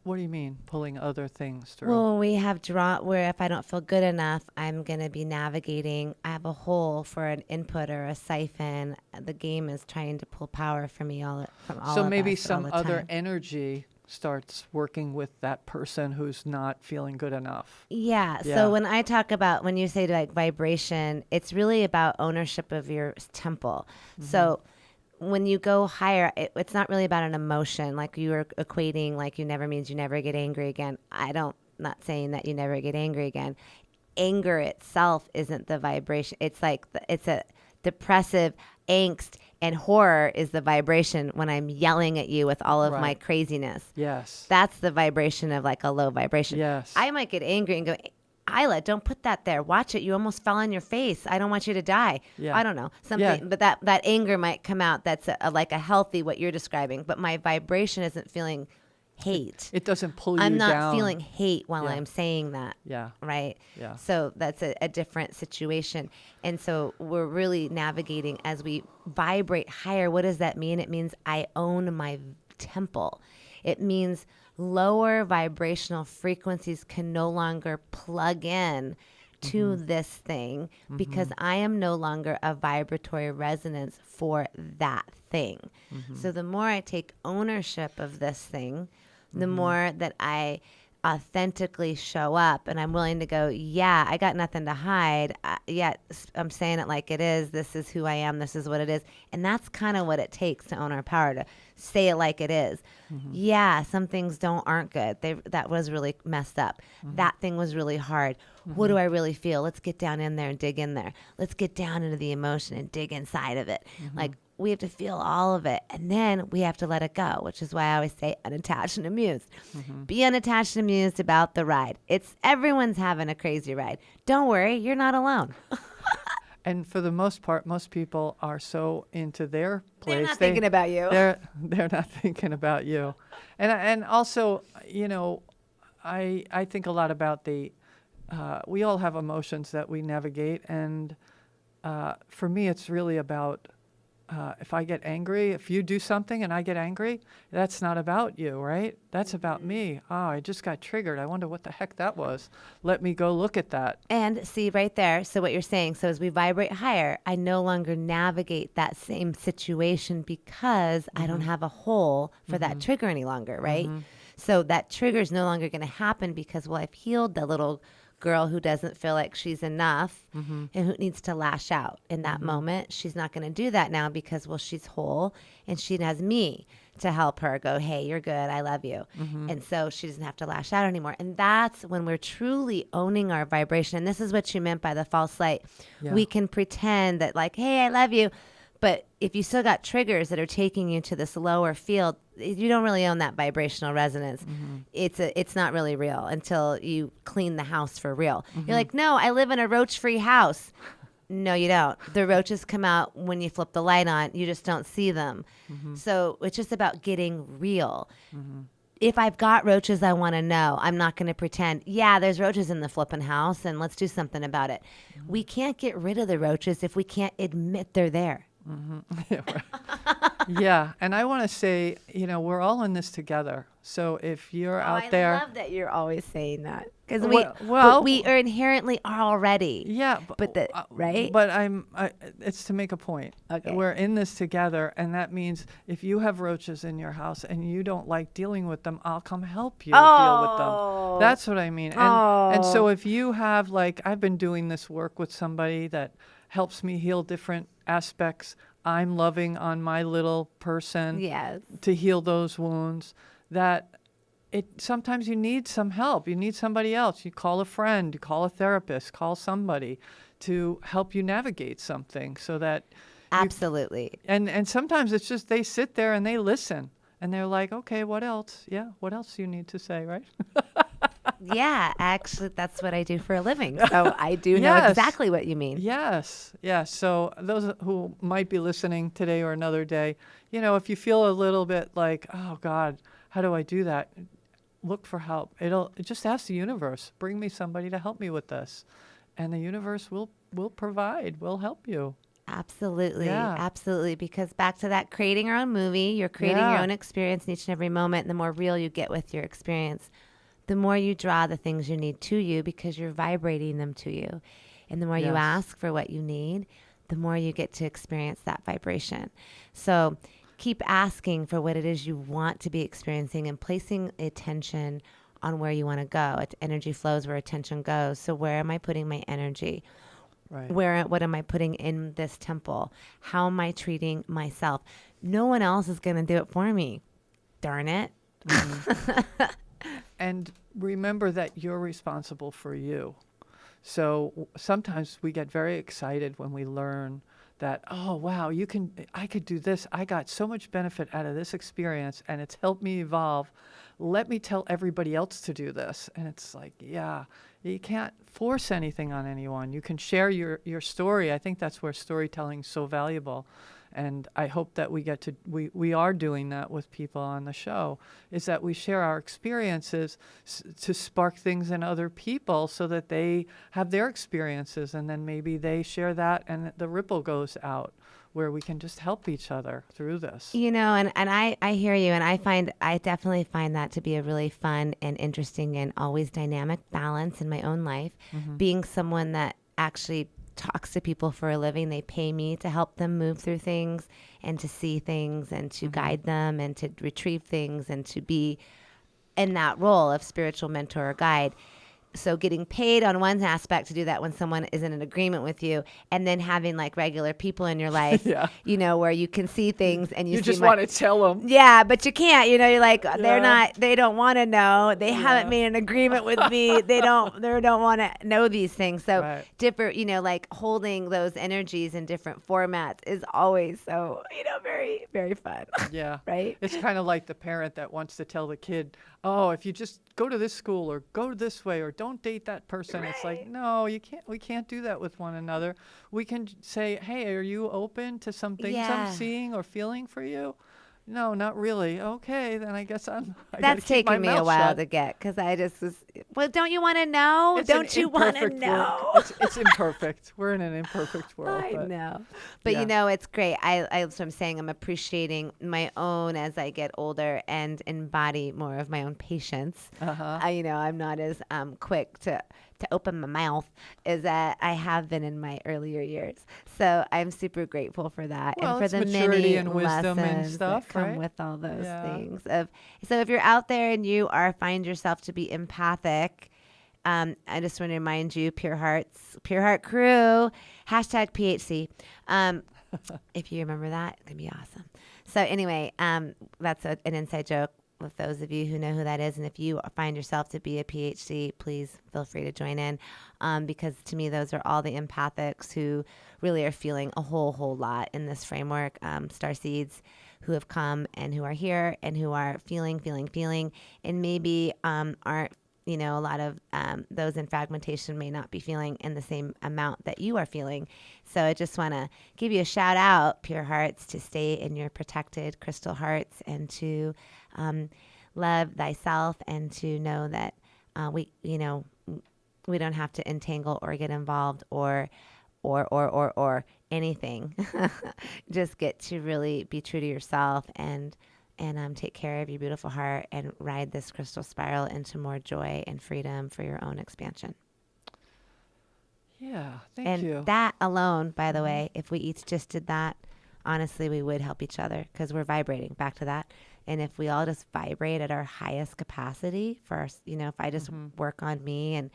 What do you mean, pulling other things through? Well, we have where if I don't feel good enough, I'm going to be navigating. I have a hole for an input or a siphon. The game is trying to pull power from me from all So of maybe us some all the other time. energy starts working with that person who's not feeling good enough. Yeah. Yeah. So when you say like vibration, it's really about ownership of your temple. Mm-hmm. So when you go higher, it's not really about an emotion. Like you were equating, like you never means you never get angry again. Not saying that you never get angry again. Anger itself isn't the vibration. It's like, it's a depressive angst, and horror is the vibration when I'm yelling at you with all of my craziness. Yes. That's the vibration of like a low vibration. Yes. I might get angry and go, Eila, don't put that there. Watch it. You almost fell on your face. I don't want you to die. Yeah. I don't know. Something, but that anger might come out. That's like a healthy, what you're describing. But my vibration isn't feeling hate. It doesn't pull you down. I'm not feeling hate while I'm saying that. Yeah. Right? Yeah. So that's a different situation. And so we're really navigating as we vibrate higher. What does that mean? It means I own my temple. It means lower vibrational frequencies can no longer plug in to this thing because I am no longer a vibratory resonance for that thing. So the more I take ownership of this thing, the more that I authentically show up and I'm willing to go, yeah, I got nothing to hide. I'm saying it like it is. This is who I am. This is what it is. And that's kind of what it takes to own our power, to say it like it is. Yeah, some things aren't good. That was really messed up. That thing was really hard. What do I really feel? Let's get down in there and dig in there. Let's get down into the emotion and dig inside of it. Like, we have to feel all of it. And then we have to let it go, which is why I always say unattached and amused. Be unattached and amused about the ride. Everyone's having a crazy ride. Don't worry, you're not alone. And for the most part, most people are so into their place. They're not thinking about you. They're not thinking about you. And also, I think a lot about we all have emotions that we navigate. And for me, it's really about if I get angry, if you do something and I get angry, that's not about you, right? That's about me. Oh, I just got triggered. I wonder what the heck that was. Let me go look at that. And see right there. So what you're saying, so as we vibrate higher, I no longer navigate that same situation because I don't have a hole for that trigger any longer, right? So that trigger is no longer going to happen because, I've healed the little girl who doesn't feel like she's enough and who needs to lash out in that moment. She's not going to do that now because, she's whole and she has me to help her go, hey, you're good. I love you. And so she doesn't have to lash out anymore. And that's when we're truly owning our vibration. And this is what you meant by the false light. Yeah. We can pretend that like, hey, I love you. But if you still got triggers that are taking you to this lower field, you don't really own that vibrational resonance. It's not really real until you clean the house for real. You're like, no, I live in a roach-free house. No, you don't. The roaches come out when you flip the light on. You just don't see them. So it's just about getting real. If I've got roaches, I want to know. I'm not going to pretend, yeah, there's roaches in the flipping house and let's do something about it. We can't get rid of the roaches if we can't admit they're there. Yeah. And I want to say, we're all in this together. So if you're out there. I love that you're always saying that. Because we are inherently are already. Yeah. Right? But it's to make a point. Okay. We're in this together. And that means if you have roaches in your house and you don't like dealing with them, I'll come help you deal with them. That's what I mean. And so if you have, I've been doing this work with somebody that helps me heal different aspects I'm loving on my little person to heal those wounds, that sometimes you need some help. You need somebody else. You call a friend, you call a therapist, call somebody to help you navigate something so that absolutely. And sometimes it's just they sit there and they listen and they're like, okay, what else? Yeah, what else do you need to say, right? Yeah, actually, that's what I do for a living. So I do know exactly what you mean. Yes. So those who might be listening today or another day, if you feel a little bit like, oh God, how do I do that? Look for help. Just ask the universe, bring me somebody to help me with this. And the universe will provide, will help you. Absolutely. Yeah. Absolutely. Because back to that creating your own movie, you're creating your own experience in each and every moment. And the more real you get with your experience, the more you draw the things you need to you because you're vibrating them to you. And the more you ask for what you need, the more you get to experience that vibration. So keep asking for what it is you want to be experiencing and placing attention on where you want to go. Energy flows where attention goes. So where am I putting my energy? Right. What am I putting in this temple? How am I treating myself? No one else is going to do it for me. Darn it. And remember that you're responsible for you. So sometimes we get very excited when we learn that, oh, wow, I could do this. I got so much benefit out of this experience and it's helped me evolve. Let me tell everybody else to do this. And it's like, yeah, you can't force anything on anyone. You can share your story. I think that's where storytelling is so valuable. And I hope that we are doing that with people on the show, is that we share our experiences to spark things in other people so that they have their experiences and then maybe they share that and the ripple goes out where we can just help each other through this. And I hear you, and I definitely find that to be a really fun and interesting and always dynamic balance in my own life, being someone that actually talks to people for a living. They pay me to help them move through things and to see things and to guide them and to retrieve things and to be in that role of spiritual mentor or guide. So getting paid on one aspect to do that when someone is in an agreement with you, and then having regular people in your life, where you can see things and you just want to tell them. Yeah, but you can't. You're like, they don't want to know. They haven't made an agreement with me. They don't want to know these things. So different, holding those energies in different formats is always so, very, very fun. Yeah. Right? It's kind of like the parent that wants to tell the kid, oh, if you just go to this school or go this way or don't date that person. Right. It's like, no, we can't do that with one another. We can say, hey, are you open to some things I'm seeing or feeling for you? No, not really. Okay, then I guess That's taken me a while to get, because I just was, well, don't you want to know? Don't you want to know? It's imperfect. We're in an imperfect world. I know. But it's great. That's what I'm saying. I'm appreciating my own as I get older and embody more of my own patience. I'm not as quick to open my mouth as I have been in my earlier years. So I'm super grateful for that, and for the many and wisdom lessons and stuff that come with all those things. So if you're out there and you find yourself to be empathic, I just want to remind you, Pure Heart Crew, #PHC. If you remember that, it's gonna be awesome. So anyway, that's an inside joke. with those of you who know who that is. And if you find yourself to be a PhD, please feel free to join in, because to me, those are all the empathics who really are feeling a whole lot in this framework. Starseeds who have come and who are here and who are feeling, and maybe aren't, a lot of those in fragmentation may not be feeling in the same amount that you are feeling. So I just want to give you a shout out, pure hearts, to stay in your protected crystal hearts and to love thyself, and to know that we don't have to entangle or get involved or anything. Just get to really be true to yourself and take care of your beautiful heart and ride this crystal spiral into more joy and freedom for your own expansion. Yeah, thank you. And that alone, by the way, if we each just did that, honestly, we would help each other, because we're vibrating back to that. And if we all just vibrate at our highest capacity for, if I just work on me and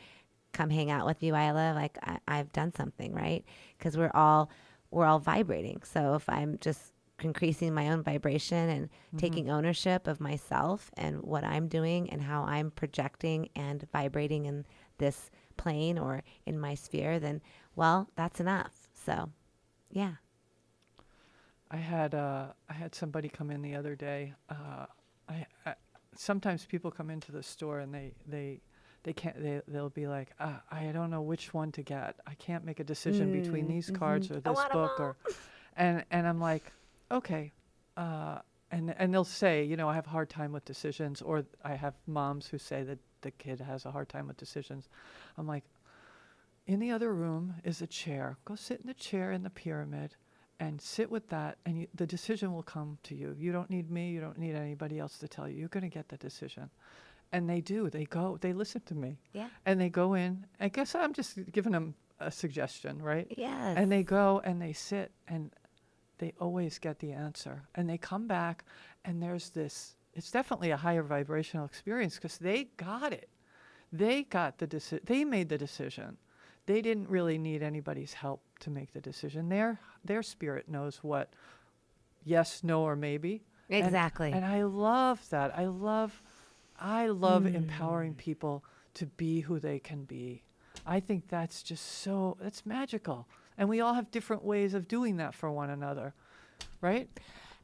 come hang out with you, Eila, like I've done something, right? Because we're all vibrating. So if I'm just increasing my own vibration and taking ownership of myself and what I'm doing and how I'm projecting and vibrating in this plane or in my sphere, then, well, that's enough. So, yeah. I had somebody come in the other day. I sometimes people come into the store and they'll be like, I don't know which one to get. I can't make a decision between these cards or this book and I'm like, okay. And they'll say, I have a hard time with decisions, or I have moms who say that the kid has a hard time with decisions. I'm like, in the other room is a chair. Go sit in the chair in the pyramid and sit with that, and the decision will come to you. You don't need me. You don't need anybody else to tell you. You're going to get the decision. And they do. They listen to me. Yeah. And they go in. I guess I'm just giving them a suggestion, right? Yes. And they go and they sit, and they always get the answer. And they come back, and there's this, it's definitely a higher vibrational experience, because they got it. They got the decision. They made the decision. They didn't really need anybody's help to make the decision. Their spirit knows what yes, no, or maybe. Exactly. And I love that. I love empowering people to be who they can be. I think that's just that's magical. And we all have different ways of doing that for one another, right?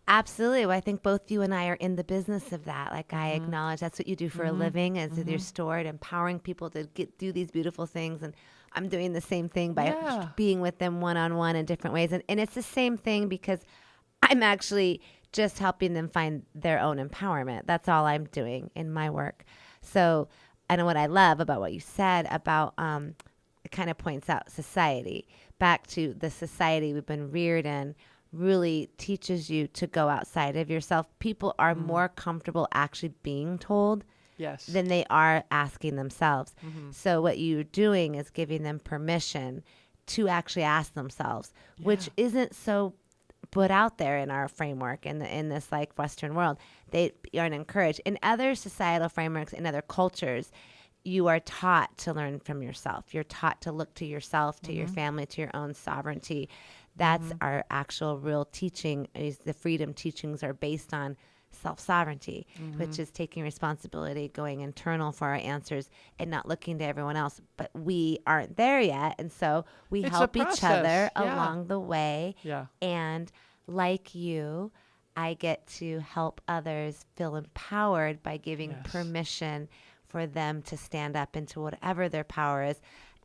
Absolutely. Well, I think both you and I are in the business of that. Like, I acknowledge that's what you do for a living, is with your store, and empowering people to do these beautiful things. And I'm doing the same thing by being with them one-on-one in different ways. And it's the same thing, because I'm actually just helping them find their own empowerment. That's all I'm doing in my work. So, and what I love about what you said about, it kind of points out society, back to the society we've been reared in, really teaches you to go outside of yourself. People are more comfortable actually being told than they are asking themselves. So what you're doing is giving them permission to actually ask themselves, which isn't so put out there in our framework in this like Western world. They aren't encouraged. In other societal frameworks, in other cultures, you are taught to learn from yourself. You're taught to look to yourself, to your family, to your own sovereignty. That's our actual real teaching. Is the freedom teachings are based on self-sovereignty, which is taking responsibility, going internal for our answers, and not looking to everyone else. But we aren't there yet, and so we help each other along the way. Yeah. And like you, I get to help others feel empowered by giving permission for them to stand up into whatever their power is,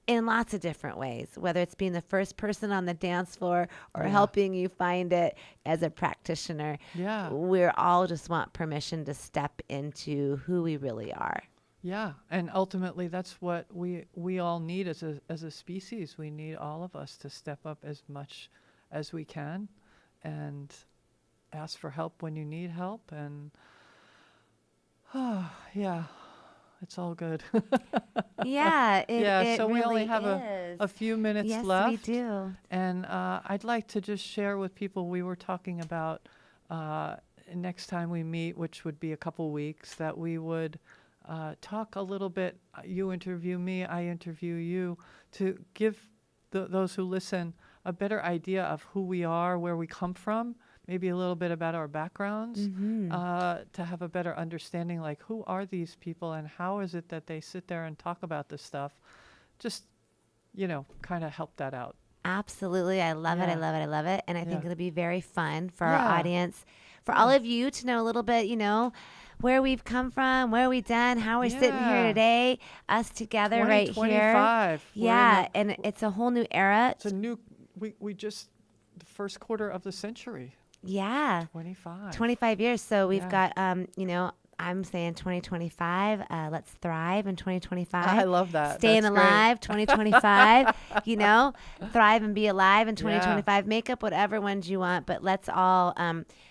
in lots of different ways, whether it's being the first person on the dance floor or helping you find it as a practitioner. Yeah. We're all just want permission to step into who we really are. Yeah. And ultimately, that's what we all need as a species. We need all of us to step up as much as we can and ask for help when you need help. And it's all good. It so really we only have is. a few minutes Yes, left. we do. And I'd like to just share with people, we were talking about next time we meet, which would be a couple weeks, that we would talk a little bit. You interview me, I interview you, to give those who listen a better idea of who we are, where we come from, maybe a little bit about our backgrounds, to have a better understanding, like who are these people and how is it that they sit there and talk about this stuff. Just, kind of help that out. Absolutely. I love it. I Yeah. love it. I love it. And I think Yeah. it'll be very fun for our Yeah. audience, for all of you to know a little bit, where we've come from, where we've done, how we're sitting here Yeah. today, us together right here. 2025. Yeah. And it's a whole new era. It's a new, we just, the first quarter of the century. Yeah. 25 years. So we've Yeah. got, I'm saying 2025. Let's thrive in 2025. I love that. Staying That's alive, 2025. Thrive and be alive in 2025. Make up whatever ones you want, but let's all.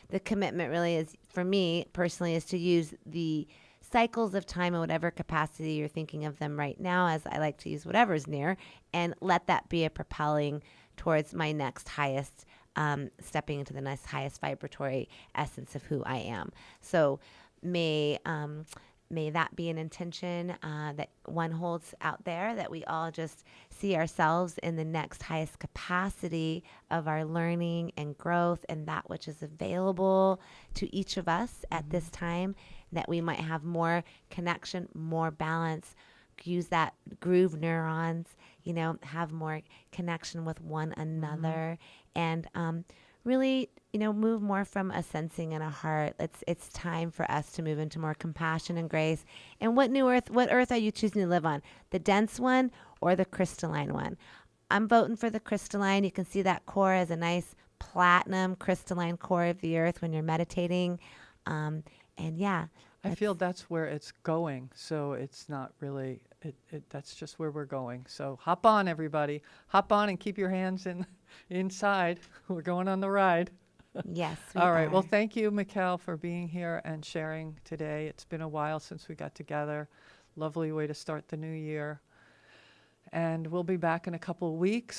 The commitment really is, for me personally, is to use the cycles of time in whatever capacity you're thinking of them right now, as I like to use whatever's near, and let that be a propelling towards my next highest. Stepping into the next highest vibratory essence of who I am. So may that be an intention that one holds out there, that we all just see ourselves in the next highest capacity of our learning and growth and that which is available to each of us at this time, that we might have more connection, more balance, use that groove neurons, have more connection with one another, and really, move more from a sensing and a heart. It's time for us to move into more compassion and grace. And what earth are you choosing to live on? The dense one or the crystalline one? I'm voting for the crystalline. You can see that core as a nice platinum crystalline core of the earth when you're meditating. And yeah. I feel that's where it's going. So it's not really, that's just where we're going. So hop on, everybody. Hop on and keep your hands inside. We're going on the ride. Yes. All right. Well, thank you, Michál, for being here and sharing today. It's been a while since we got together. Lovely way to start the new year. And we'll be back in a couple of weeks.